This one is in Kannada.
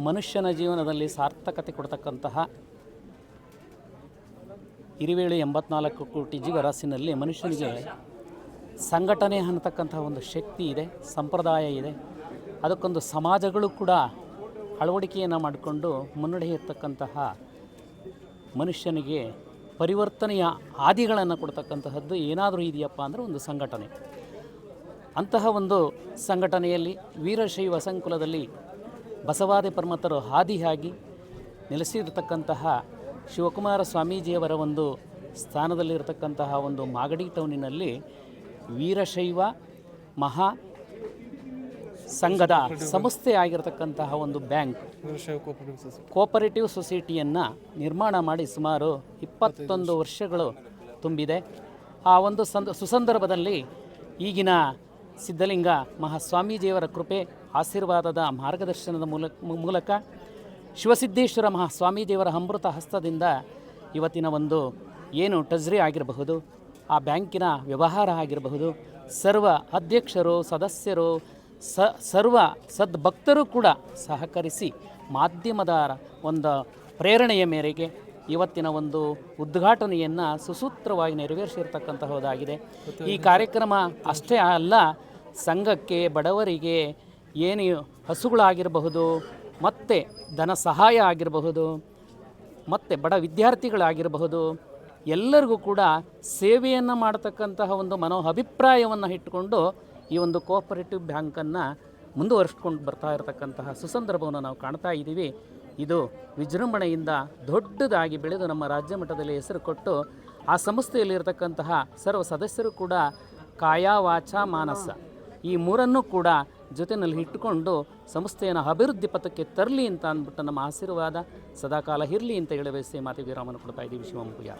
ಮನುಷ್ಯನ ಜೀವನದಲ್ಲಿ ಸಾರ್ಥಕತೆ ಕೊಡ್ತಕ್ಕಂತಹ ಹಿರಿವೇಳು 84 ಕೋಟಿ ಜೀವರಾಶಿನಲ್ಲಿ ಮನುಷ್ಯನಿಗೆ ಸಂಘಟನೆ ಅನ್ನತಕ್ಕಂಥ ಒಂದು ಶಕ್ತಿ ಇದೆ, ಸಂಪ್ರದಾಯ ಇದೆ. ಅದಕ್ಕೊಂದು ಸಮಾಜಗಳು ಕೂಡ ಅಳವಡಿಕೆಯನ್ನು ಮಾಡಿಕೊಂಡು ಮುನ್ನಡೆಯತಕ್ಕಂತಹ ಮನುಷ್ಯನಿಗೆ ಪರಿವರ್ತನೆಯ ಹಾದಿಗಳನ್ನು ಕೊಡ್ತಕ್ಕಂತಹದ್ದು ಏನಾದರೂ ಇದೆಯಪ್ಪ ಅಂದರೆ ಒಂದು ಸಂಘಟನೆ. ಅಂತಹ ಒಂದು ಸಂಘಟನೆಯಲ್ಲಿ ವೀರಶೈವ ಸಂಕುಲದಲ್ಲಿ ಬಸವಾದಿ ಪರಮತರು ಹಾದಿಯಾಗಿ ನೆಲೆಸಿರತಕ್ಕಂತಹ ಶಿವಕುಮಾರ ಸ್ವಾಮೀಜಿಯವರ ಒಂದು ಸ್ಥಾನದಲ್ಲಿರತಕ್ಕಂತಹ ಒಂದು ಮಾಗಡಿ ಟೌನಿನಲ್ಲಿ ವೀರಶೈವ ಮಹಾ ಸಂಘದ ಸಂಸ್ಥೆ ಆಗಿರತಕ್ಕಂತಹ ಒಂದು ಬ್ಯಾಂಕ್ ಕೋಪರೇಟಿವ್ ಸೊಸೈಟಿಯನ್ನು ನಿರ್ಮಾಣ ಮಾಡಿ ಸುಮಾರು 21 ವರ್ಷಗಳು ತುಂಬಿದೆ. ಆ ಒಂದು ಸುಸಂದರ್ಭದಲ್ಲಿ ಈಗಿನ ಸಿದ್ಧಲಿಂಗ ಮಹಾಸ್ವಾಮೀಜಿಯವರ ಕೃಪೆ ಆಶೀರ್ವಾದದ ಮಾರ್ಗದರ್ಶನದ ಮೂಲಕ ಶಿವಸಿದ್ದೇಶ್ವರ ಮಹಾಸ್ವಾಮೀಜಿಯವರ ಅಮೃತ ಹಸ್ತದಿಂದ ಇವತ್ತಿನ ಒಂದು ಏನು ಟ್ರೆಜರಿ ಆಗಿರಬಹುದು, ಆ ಬ್ಯಾಂಕಿನ ವ್ಯವಹಾರ ಆಗಿರಬಹುದು, ಸರ್ವ ಅಧ್ಯಕ್ಷರು ಸದಸ್ಯರು ಸರ್ವ ಸದ್ಭಕ್ತರು ಕೂಡ ಸಹಕರಿಸಿ ಮಾಧ್ಯಮದ ಒಂದು ಪ್ರೇರಣೆಯ ಮೇರೆಗೆ ಇವತ್ತಿನ ಒಂದು ಉದ್ಘಾಟನೆಯನ್ನು ಸುಸೂತ್ರವಾಗಿ ನೆರವೇರಿಸಿರ್ತಕ್ಕಂತಹದ್ದಾಗಿದೆ. ಈ ಕಾರ್ಯಕ್ರಮ ಅಷ್ಟೇ ಅಲ್ಲ, ಸಂಘಕ್ಕೆ ಬಡವರಿಗೆ ಏನು ಹಸುಗಳಾಗಿರಬಹುದು, ಮತ್ತು ಧನ ಸಹಾಯ ಆಗಿರಬಹುದು, ಮತ್ತು ಬಡ ವಿದ್ಯಾರ್ಥಿಗಳಾಗಿರಬಹುದು, ಎಲ್ಲರಿಗೂ ಕೂಡ ಸೇವೆಯನ್ನು ಮಾಡತಕ್ಕಂತಹ ಒಂದು ಅಭಿಪ್ರಾಯವನ್ನು ಇಟ್ಟುಕೊಂಡು ಈ ಒಂದು ಕೋಆಪರೇಟಿವ್ ಬ್ಯಾಂಕನ್ನು ಮುಂದುವರಿಸ್ಕೊಂಡು ಬರ್ತಾ ಇರತಕ್ಕಂತಹ ಸುಸಂದರ್ಭವನ್ನು ನಾವು ಕಾಣ್ತಾ ಇದ್ದೀವಿ. ಇದು ವಿಜೃಂಭಣೆಯಿಂದ ದೊಡ್ಡದಾಗಿ ಬೆಳೆದು ನಮ್ಮ ರಾಜ್ಯ ಮಟ್ಟದಲ್ಲಿ ಹೆಸರು ಕೊಟ್ಟು ಆ ಸಂಸ್ಥೆಯಲ್ಲಿರತಕ್ಕಂತಹ ಸರ್ವ ಸದಸ್ಯರು ಕೂಡ ಕಾಯ ವಾಚ ಮಾನಸ ಈ ಮೂರನ್ನೂ ಕೂಡ ಜೊತೆಯಲ್ಲಿ ಇಟ್ಟುಕೊಂಡು ಸಂಸ್ಥೆಯನ್ನು ಅಭಿವೃದ್ಧಿ ಪಥಕ್ಕೆ ತರಲಿ ಅಂತ ಅಂದ್ಬಿಟ್ಟು ನಮ್ಮ ಆಶೀರ್ವಾದ ಸದಾಕಾಲ ಇರಲಿ ಅಂತ ಹೇಳಿ ಬಯಸಿ ಮಾತಿಗೆ ವಿರಾಮವನ್ನು ಕೊಡ್ತಾ ಇದ್ದೀವಿ. ಶಿವಮೊಗ್ಗ.